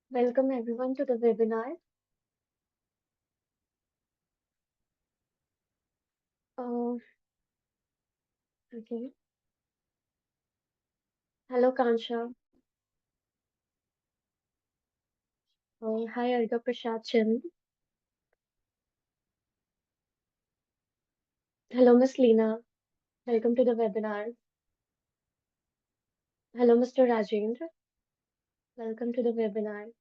Welcome everyone to the webinar. Uh, okay. Hello Kansha. Hi Arga Prasad Chand. Hello Miss Leena. Welcome to the webinar. Hello Mr. Rajendra. Welcome to the webinar.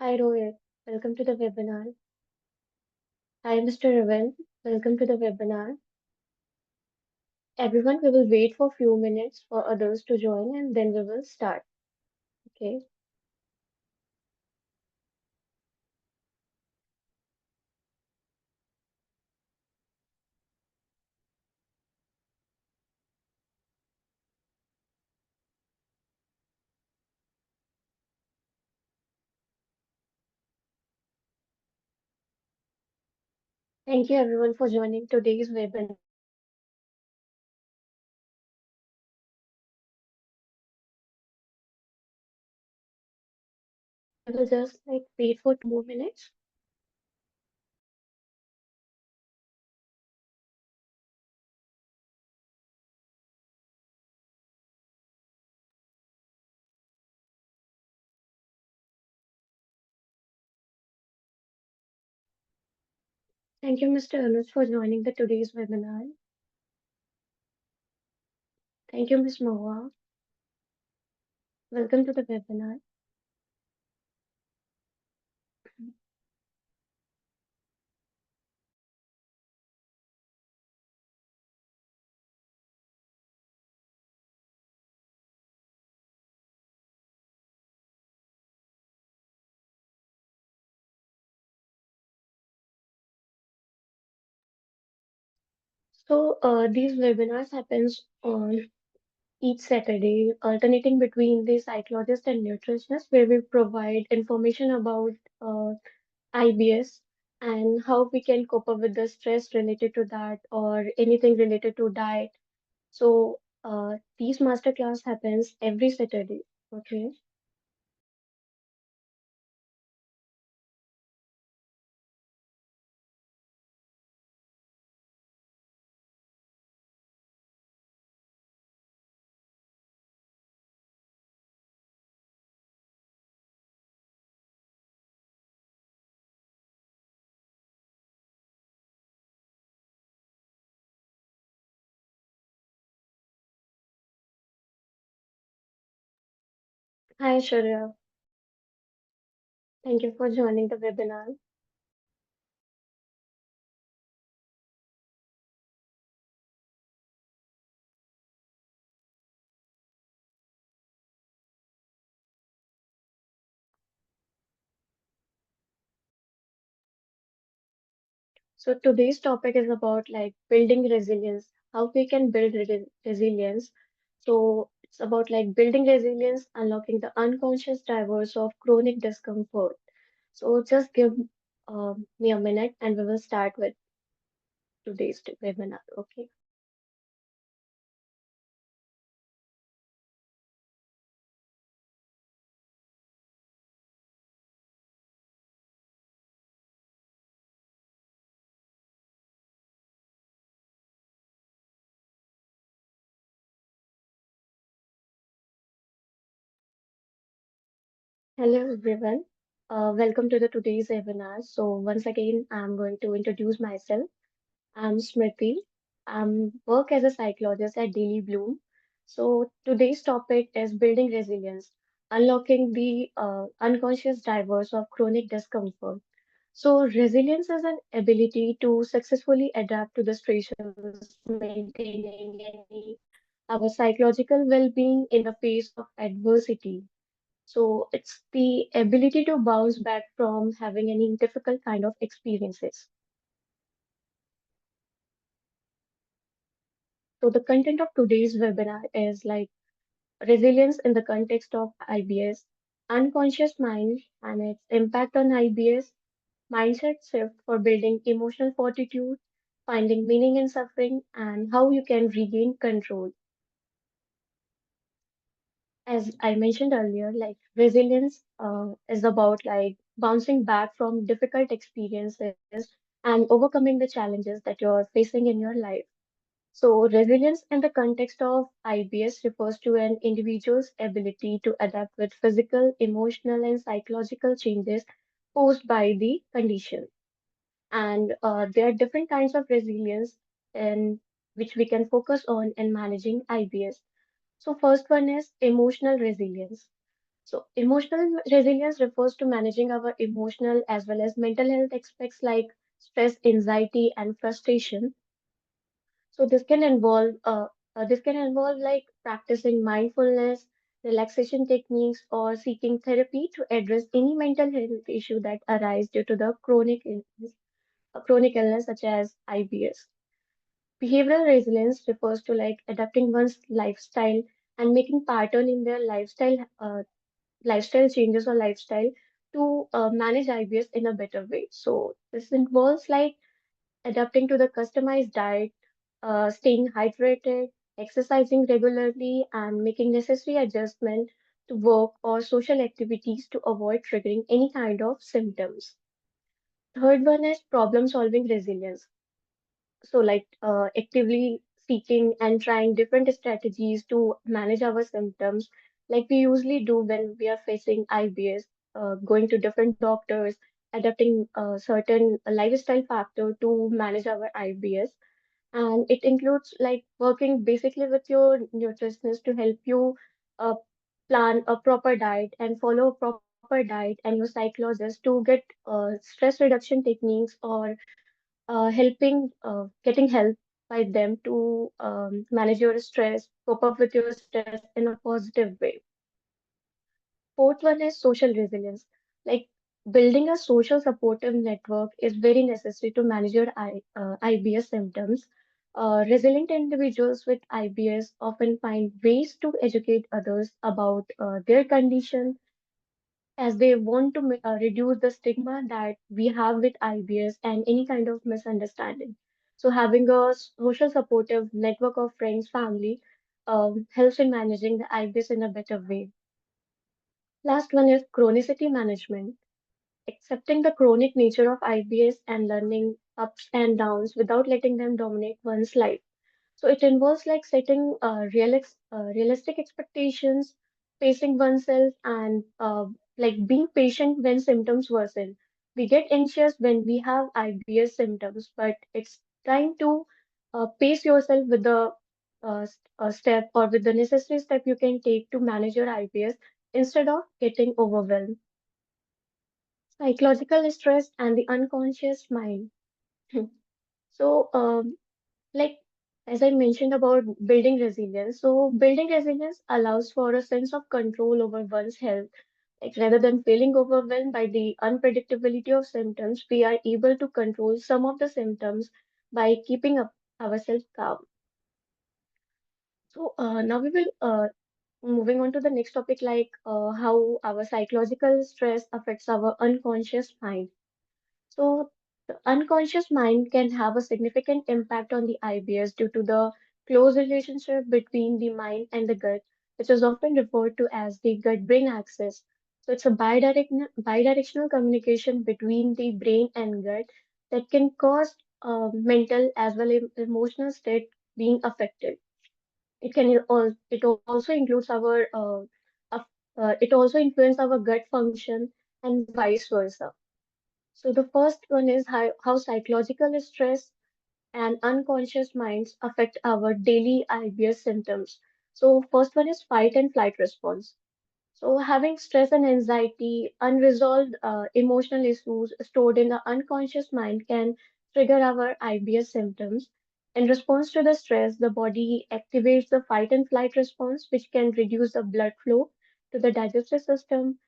Hi Rohit. Welcome to the webinar. Hi Mr. Ravan. Welcome to the webinar. Everyone, we will wait for a few minutes for others to join and then we will start. Okay. Thank you everyone for joining today's webinar. We will just wait for 2 more minutes. Thank you, Mr. Anuj, for joining the today's webinar. Thank you, Ms. Mahua. Welcome to the webinar. These webinars happens on each Saturday, alternating between the psychologist and nutritionist, where we provide information about IBS and how we can cope up with the stress related to that or anything related to diet. These masterclass happens every Saturday. Okay. Hi, Shreya. Thank you for joining the webinar. So today's topic is about building resilience, how we can build resilience. So it's about building resilience, unlocking the unconscious drivers of chronic discomfort. So just give me a minute and we will start with today's webinar. Okay. Hello everyone. Welcome to the today's webinar. So once again, I'm going to introduce myself. I'm Smriti. I work as a psychologist at Daily Bloom. So today's topic is building resilience, unlocking the unconscious drivers of chronic discomfort. So resilience is an ability to successfully adapt to the stressors, maintaining our psychological well-being in the face of adversity. So it's the ability to bounce back from having any difficult kind of experiences. So the content of today's webinar is resilience in the context of IBS, unconscious mind and its impact on IBS, mindset shift for building emotional fortitude, finding meaning in suffering, and how you can regain control. as I mentioned earlier, like resilience is about like bouncing back from difficult experiences and overcoming the challenges that you're facing in your life. So, resilience in the context of IBS refers to an individual's ability to adapt with physical, emotional, and psychological changes posed by the condition. And there are different kinds of resilience in which we can focus on in managing IBS. So, first one is emotional resilience. So, emotional resilience refers to managing our emotional as well as mental health aspects like stress, anxiety, and frustration. So this can involve like practicing mindfulness, relaxation techniques, or seeking therapy to address any mental health issue that arise due to the chronic illness such as IBS. Behavioral resilience refers to like adapting one's lifestyle and making pattern in their lifestyle changes or lifestyle to manage IBS in a better way. So this involves like adapting to the customized diet, staying hydrated, exercising regularly, and making necessary adjustment to work or social activities to avoid triggering any kind of symptoms. Third one is problem solving resilience. So, like actively seeking and trying different strategies to manage our symptoms, like we usually do when we are facing IBS, going to different doctors, adapting a certain lifestyle factor to manage our IBS. And it includes like working basically with your nutritionist to help you uh, plan a proper diet and follow a proper diet, and your psychologist to get stress reduction techniques or getting help by them to manage your stress, cope up with your stress in a positive way. Fourth one is social resilience. Like building a social supportive network is very necessary to manage your IBS symptoms. Resilient individuals with IBS often find ways to educate others about their condition as they want to reduce the stigma that we have with IBS and any kind of misunderstanding. So having a social supportive network of friends, family helps in managing the IBS in a better way. Last one is chronicity management. Accepting the chronic nature of IBS and learning ups and downs without letting them dominate one's life. So it involves like setting realistic expectations, pacing oneself, and like being patient when symptoms worsen. We get anxious when we have IBS symptoms, but it's time to pace yourself with the step or with the necessary step you can take to manage your IBS instead of getting overwhelmed. Psychological stress and the unconscious mind. So, like as I mentioned about building resilience, so building resilience allows for a sense of control over one's health. Like rather than feeling overwhelmed by the unpredictability of symptoms, we are able to control some of the symptoms by keeping up ourselves calm. So now we will moving on to the next topic, like how our psychological stress affects our unconscious mind. So, the unconscious mind can have a significant impact on the IBS due to the close relationship between the mind and the gut, which is often referred to as the gut-brain axis. So, it's a bidirectional communication between the brain and gut that can cause mental as well as emotional state being affected. It also includes of- it also influences our gut function and vice versa. So the first one is how psychological stress and unconscious minds affect our daily IBS symptoms. So first one is fight and flight response. So having stress and anxiety, unresolved emotional issues stored in the unconscious mind can trigger our IBS symptoms. In response to the stress, the body activates the fight and flight response, which can reduce the blood flow to the digestive system,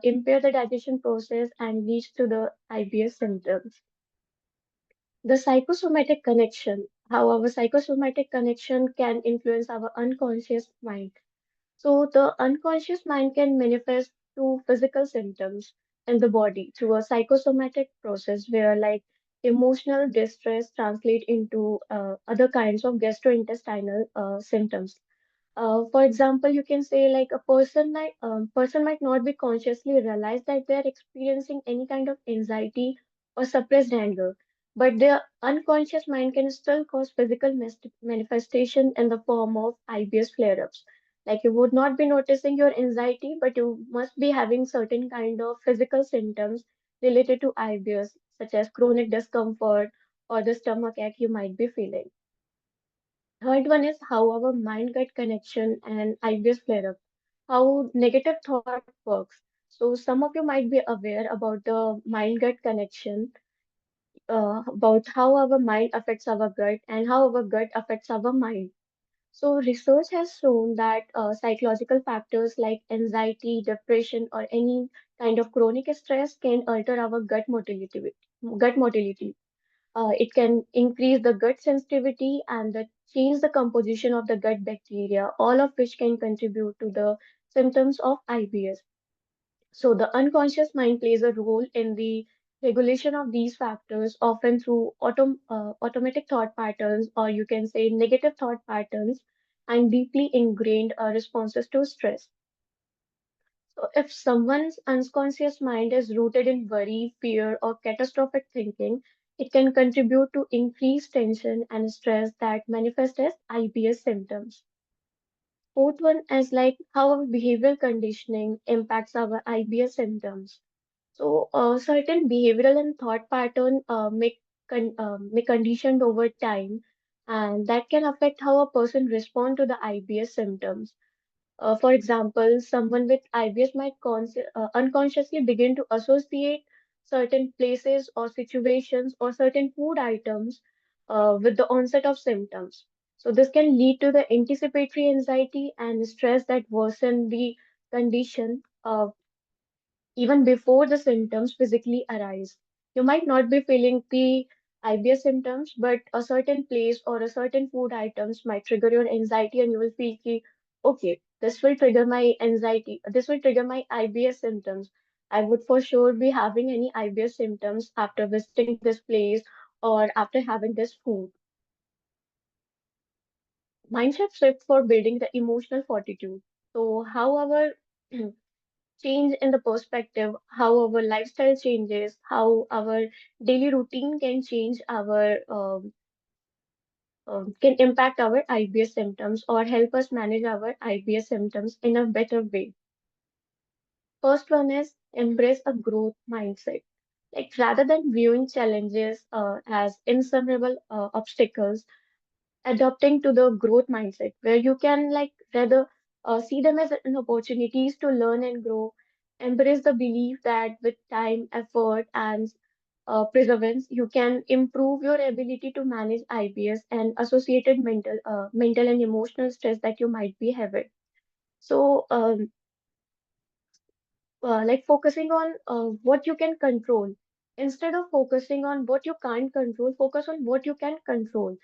impair the digestion process, and leads to the IBS symptoms. The psychosomatic connection, how our psychosomatic connection can influence our unconscious mind. So the unconscious mind can manifest through physical symptoms in the body through a psychosomatic process where like emotional distress translate into other kinds of gastrointestinal symptoms. For example, you can say like a person might not be consciously realize that they are experiencing any kind of anxiety or suppressed anger, but their unconscious mind can still cause physical manifestation in the form of IBS flare-ups. Like you would not be noticing your anxiety, but you must be having certain kind of physical symptoms related to IBS, such as chronic discomfort or the stomach ache you might be feeling. Third one is how our mind-gut connection and IBS flare up, how negative thought works. So some of you might be aware about the mind-gut connection, about how our mind affects our gut and how our gut affects our mind. So research has shown that psychological factors like anxiety, depression, or any kind of chronic stress can alter our gut motility. It can increase the gut sensitivity and change the composition of the gut bacteria, all of which can contribute to the symptoms of IBS. So the unconscious mind plays a role in the regulation of these factors, often through automatic thought patterns, or you can say negative thought patterns, and deeply ingrained responses to stress. So if someone's unconscious mind is rooted in worry, fear, or catastrophic thinking, it can contribute to increased tension and stress that manifest as IBS symptoms. Fourth one is like how our behavioral conditioning impacts our IBS symptoms. So certain behavioral and thought pattern may conditioned over time, and that can affect how a person respond to the IBS symptoms. For example, someone with IBS might unconsciously begin to associate certain places or situations or certain food items with the onset of symptoms. So this can lead to the anticipatory anxiety and stress that worsen the condition even before the symptoms physically arise. You might not be feeling the IBS symptoms, but a certain place or a certain food items might trigger your anxiety, and you will feel ki, okay, this will trigger my anxiety, this will trigger my IBS symptoms. I would for sure be having any IBS symptoms after visiting this place or after having this food. Mindset shift for building the emotional fortitude. So, how our change in the perspective, how our lifestyle changes, how our daily routine can change can impact our IBS symptoms or help us manage our IBS symptoms in a better way. First one is embrace a growth mindset. Like rather than viewing challenges as insurmountable obstacles, adopting to the growth mindset where you can like rather see them as an opportunities to learn and grow, embrace the belief that with time, effort, and perseverance you can improve your ability to manage IBS and associated mental and emotional stress that you might be having. So like focusing on what you can control. Instead of focusing on what you can't control, focus on what you can control.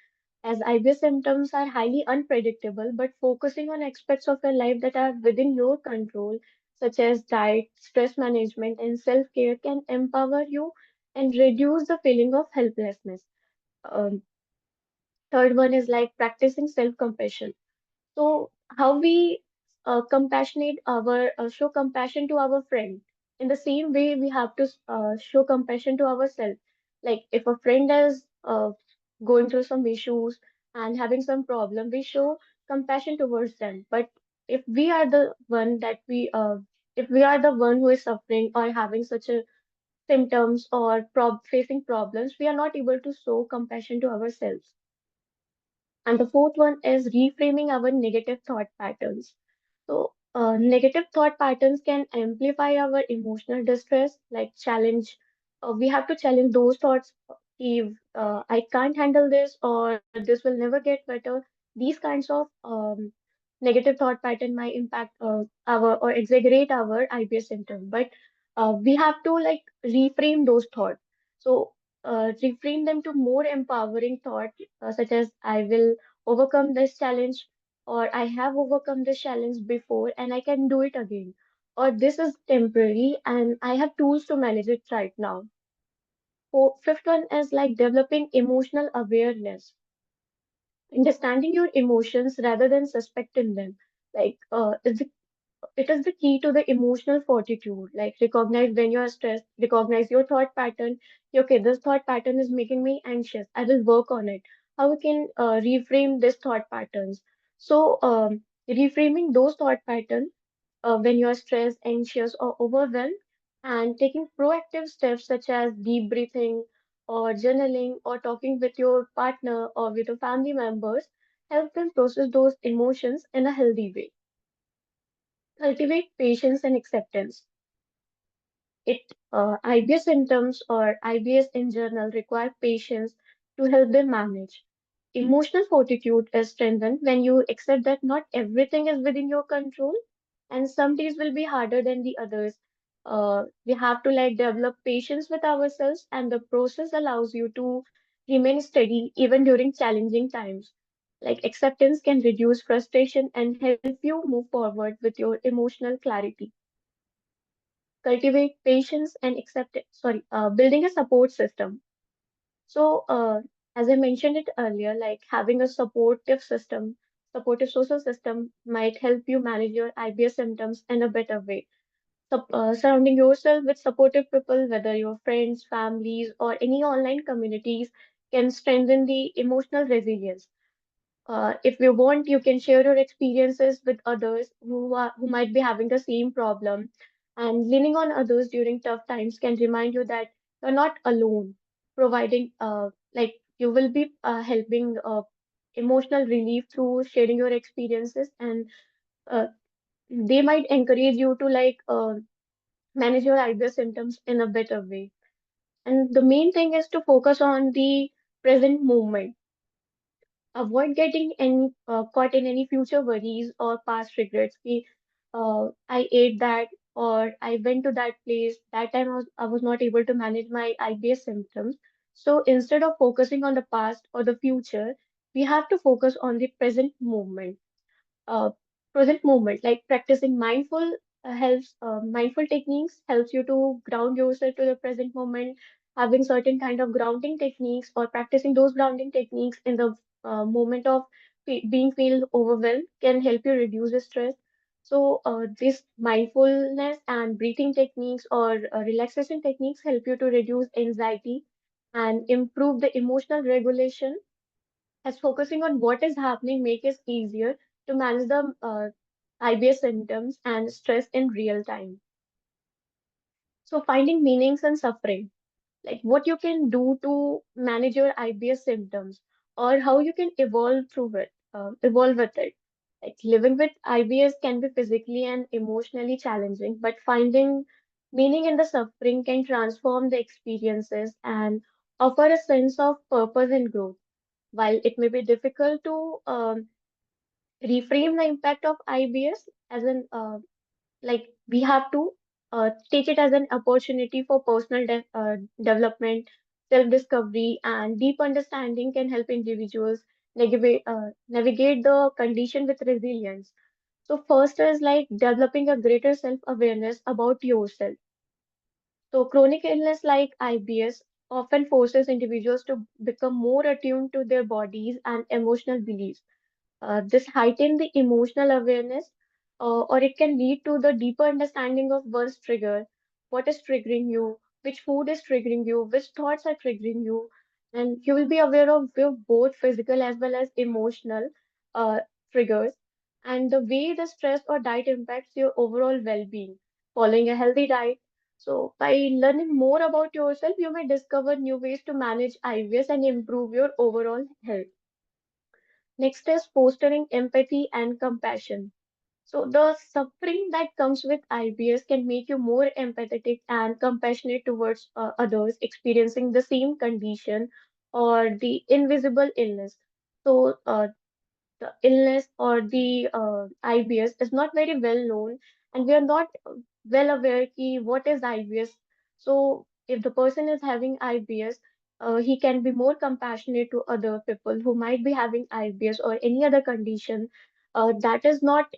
As IBS symptoms are highly unpredictable, but focusing on aspects of your life that are within your control, such as diet, stress management, and self-care, can empower you and reduce the feeling of helplessness. Um, Third one is like practicing self-compassion. So how we show compassion to our friend. In the same way, we have to show compassion to ourselves. Like if a friend is going through some issues and having some problem, we show compassion towards them. But if we are the one that if we are the one who is suffering or having such a symptoms or facing problems, we are not able to show compassion to ourselves. And the fourth one is reframing our negative thought patterns. So, negative thought patterns can amplify our emotional distress, like challenge. We have to challenge those thoughts. If I can't handle this or this will never get better, these kinds of negative thought pattern might impact our or exaggerate our IBS symptom. But we have to like reframe those thoughts. So, reframe them to more empowering thought, such as I will overcome this challenge or I have overcome this challenge before and I can do it again. Or this is temporary and I have tools to manage it right now. Fifth one is like developing emotional awareness. Understanding your emotions rather than suspecting them, like it is the key to the emotional fortitude. Like recognize when you are stressed, recognize your thought pattern. Okay, this thought pattern is making me anxious. I will work on it. How we can reframe this thought patterns. So reframing those thought patterns when you are stressed, anxious, or overwhelmed, and taking proactive steps such as deep breathing or journaling or talking with your partner or with your family members help them process those emotions in a healthy way. Cultivate patience and acceptance. IBS symptoms or IBS in general require patience to help them manage. Emotional fortitude is strengthened when you accept that not everything is within your control, and some days will be harder than the others. We have to like develop patience with ourselves, and the process allows you to remain steady even during challenging times. Like acceptance can reduce frustration and help you move forward with your emotional clarity. Cultivate patience and accept building a support system. So as I mentioned it earlier, like having a supportive social system might help you manage your IBS symptoms in a better way. Surrounding yourself with supportive people, whether your friends, families, or any online communities, can strengthen the emotional resilience. If you want, you can share your experiences with others who might be having the same problem. And leaning on others during tough times can remind you that you're not alone. Providing like you will be helping emotional relief through sharing your experiences, and uh, they might encourage you to manage your IBS symptoms in a better way. And the main thing is to focus on the present moment. Avoid getting caught in any future worries or past regrets. I ate that, or I went to that place. That time I was not able to manage my IBS symptoms. So instead of focusing on the past or the future, we have to focus on the present moment. uh, Present moment, like practicing mindful techniques helps you to ground yourself to the present moment. Having certain kind of grounding techniques or practicing those grounding techniques in the moment of being feel overwhelmed can help you reduce the stress. So this mindfulness and breathing techniques or relaxation techniques help you to reduce anxiety and improve the emotional regulation, as focusing on what is happening make it easier to manage the IBS symptoms and stress in real time. So finding meanings and suffering, like what you can do to manage your IBS symptoms or how you can evolve with it. Like living with IBS can be physically and emotionally challenging, but finding meaning in the suffering can transform the experiences and offer a sense of purpose and growth. While it may be difficult to reframe the impact of IBS as an we have to take it as an opportunity for personal development, self-discovery, and deep understanding can help individuals navigate the condition with resilience. So first is like developing a greater self-awareness about yourself. So chronic illness like IBS often forces individuals to become more attuned to their bodies and emotional beliefs. This heighten the emotional awareness, or it can lead to the deeper understanding of one's trigger, what is triggering you, which food is triggering you, which thoughts are triggering you, and you will be aware of your both physical as well as emotional uh, triggers, and the way the stress or diet impacts your overall well-being. Following a healthy diet. So, by learning more about yourself, you may discover new ways to manage IBS and improve your overall health. Next is fostering empathy and compassion. So, the suffering that comes with IBS can make you more empathetic and compassionate towards others experiencing the same condition or the invisible illness. So, the illness or the IBS is not very well known, and we are not well aware ki what is IBS. So if the person is having IBS, he can be more compassionate to other people who might be having IBS or any other condition that is not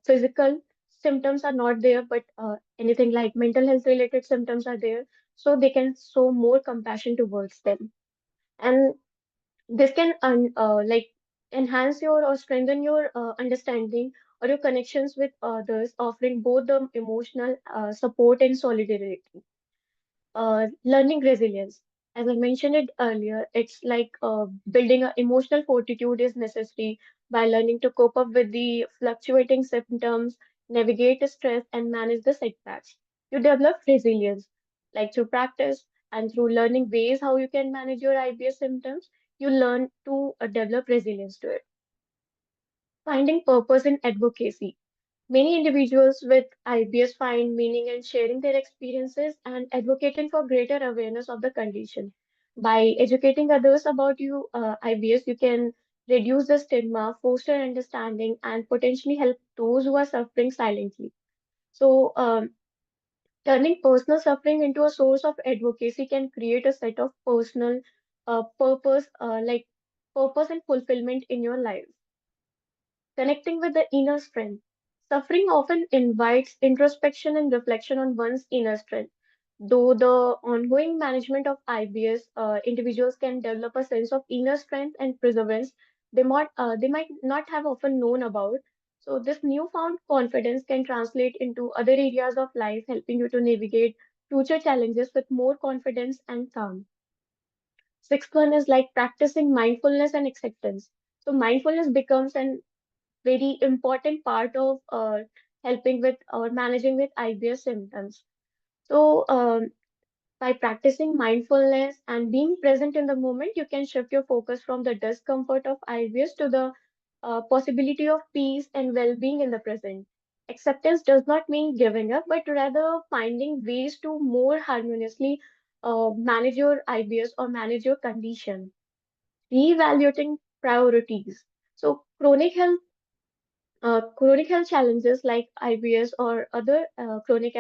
physical symptoms are not there, but anything like mental health related symptoms are there. So they can show more compassion towards them. And this can enhance your or strengthen your understanding or your connections with others, offering both the emotional support and solidarity. Learning resilience. As I mentioned it earlier, it's like building an emotional fortitude is necessary by learning to cope up with the fluctuating symptoms, navigate the stress, and manage the setbacks. You develop resilience, like through practice and through learning ways how you can manage your IBS symptoms. You learn to develop resilience to it. Finding purpose in advocacy. Many individuals with IBS find meaning in sharing their experiences and advocating for greater awareness of the condition. By educating others about IBS, you can reduce the stigma, foster understanding, and potentially help those who are suffering silently. So, turning personal suffering into a source of advocacy can create a set of personal purpose and fulfillment in your life. Connecting with the inner strength. Suffering often invites introspection and reflection on one's inner strength. Though the ongoing management of IBS, individuals can develop a sense of inner strength and perseverance they might not have often known about. So this newfound confidence can translate into other areas of life, helping you to navigate future challenges with more confidence and calm. Sixth one is like practicing mindfulness and acceptance. So mindfulness becomes an very important part of helping with or managing with IBS symptoms. So, by practicing mindfulness and being present in the moment, you can shift your focus from the discomfort of IBS to the possibility of peace and well being in the present. Acceptance does not mean giving up, but rather finding ways to more harmoniously manage your IBS or manage your condition. Reevaluating priorities. So, chronic health challenges like IBS or other chronic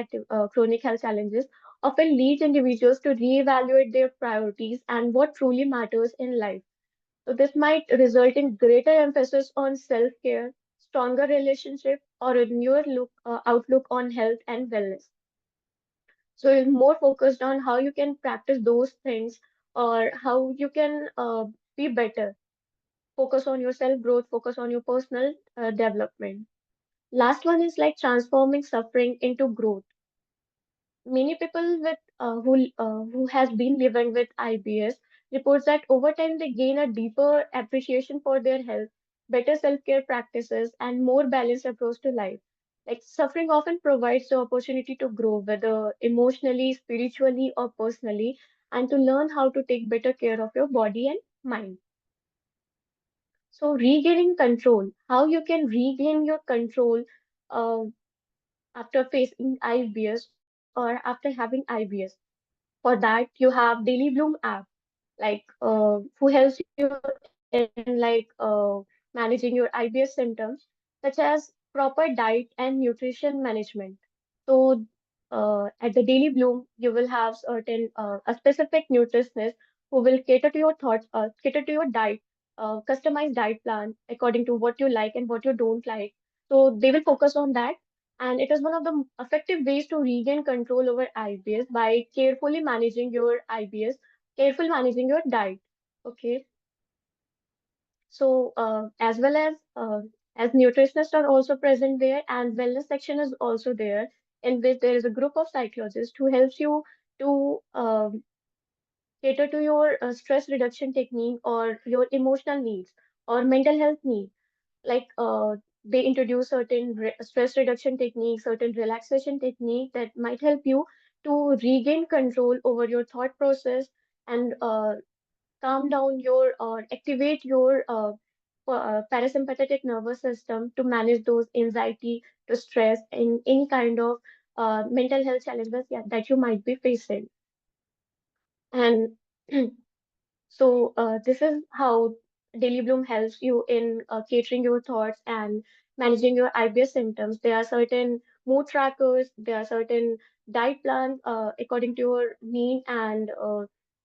health challenges often lead individuals to reevaluate their priorities and what truly matters in life. So this might result in greater emphasis on self-care, stronger relationship, or a newer outlook on health and wellness. So it's more focused on how you can practice those things or how you can be better. Focus on your self-growth, focus on your personal development. Last one is like transforming suffering into growth. Many people who has been living with IBS reports that over time they gain a deeper appreciation for their health, better self-care practices, and more balanced approach to life. Like suffering often provides the opportunity to grow, whether emotionally, spiritually, or personally, and to learn how to take better care of your body and mind. So regaining control, how you can regain your control uh, after facing IBS or after having IBS. For that, you have Daily Bloom app, like who helps you in managing your IBS symptoms, such as proper diet and nutrition management. So, at the Daily Bloom, you will have a specific nutritionist who will cater to your diet, customized diet plan according to what you like and what you don't like. So they will focus on that. And it is one of the effective ways to regain control over IBS by carefully managing your IBS, careful managing your diet. Okay. So, as nutritionists are also present there, and wellness section is also there, in which there is a group of psychologists who helps you to cater to your stress reduction technique or your emotional needs or mental health needs. Like they introduce certain stress reduction techniques, certain relaxation technique that might help you to regain control over your thought process and calm down your or activate your parasympathetic nervous system to manage those anxiety, to stress, and any kind of mental health challenges, yeah, that you might be facing. And so this is how Daily Bloom helps you in catering your thoughts and managing your IBS symptoms. There are certain mood trackers, there are certain diet plans according to your need and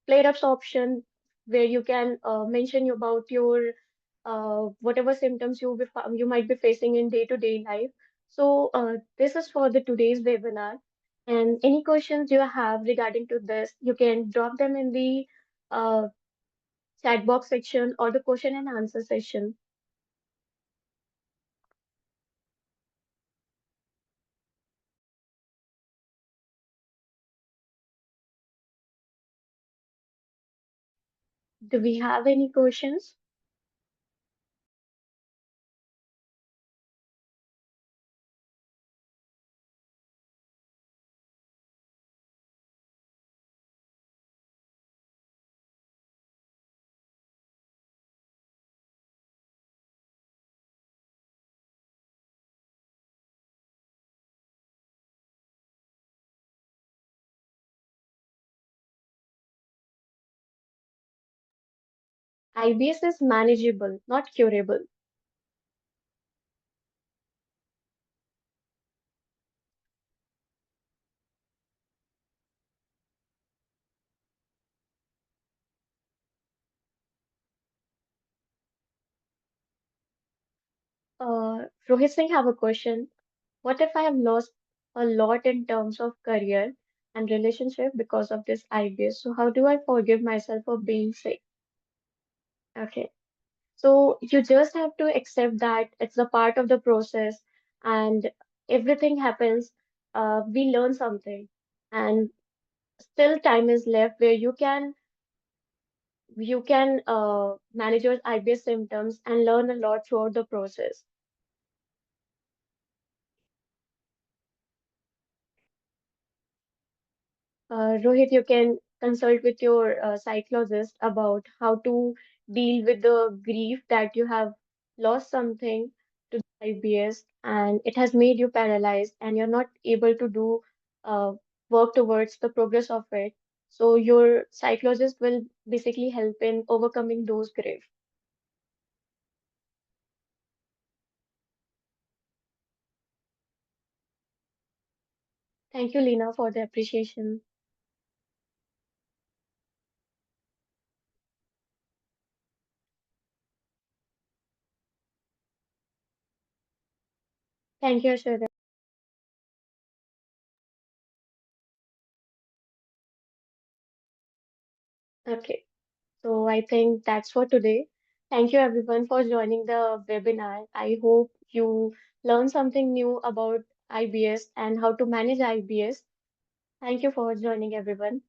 flare-ups option where you can mention about your whatever symptoms you might be facing in day-to-day life. So this is for the today's webinar. And any questions you have regarding to this, you can drop them in the uh, chat box section or the question and answer session. Do we have any questions? IBS is manageable, not curable. Rohit Singh have a question. What if I have lost a lot in terms of career and relationship because of this IBS? So how do I forgive myself for being sick? Okay. So you just have to accept that it's a part of the process and everything happens. We learn something and still time is left where you can manage your IBS symptoms and learn a lot throughout the process. Rohit, you can consult with your psychologist about how to deal with the grief that you have lost something to the IBS and it has made you paralyzed and you're not able to do uh, work towards the progress of it. So your psychologist will basically help in overcoming those grief. Thank you, Lena, for the appreciation. Thank you, Ashwita. Okay. So I think that's for today. Thank you everyone for joining the webinar. I hope you learned something new about IBS and how to manage IBS. Thank you for joining everyone.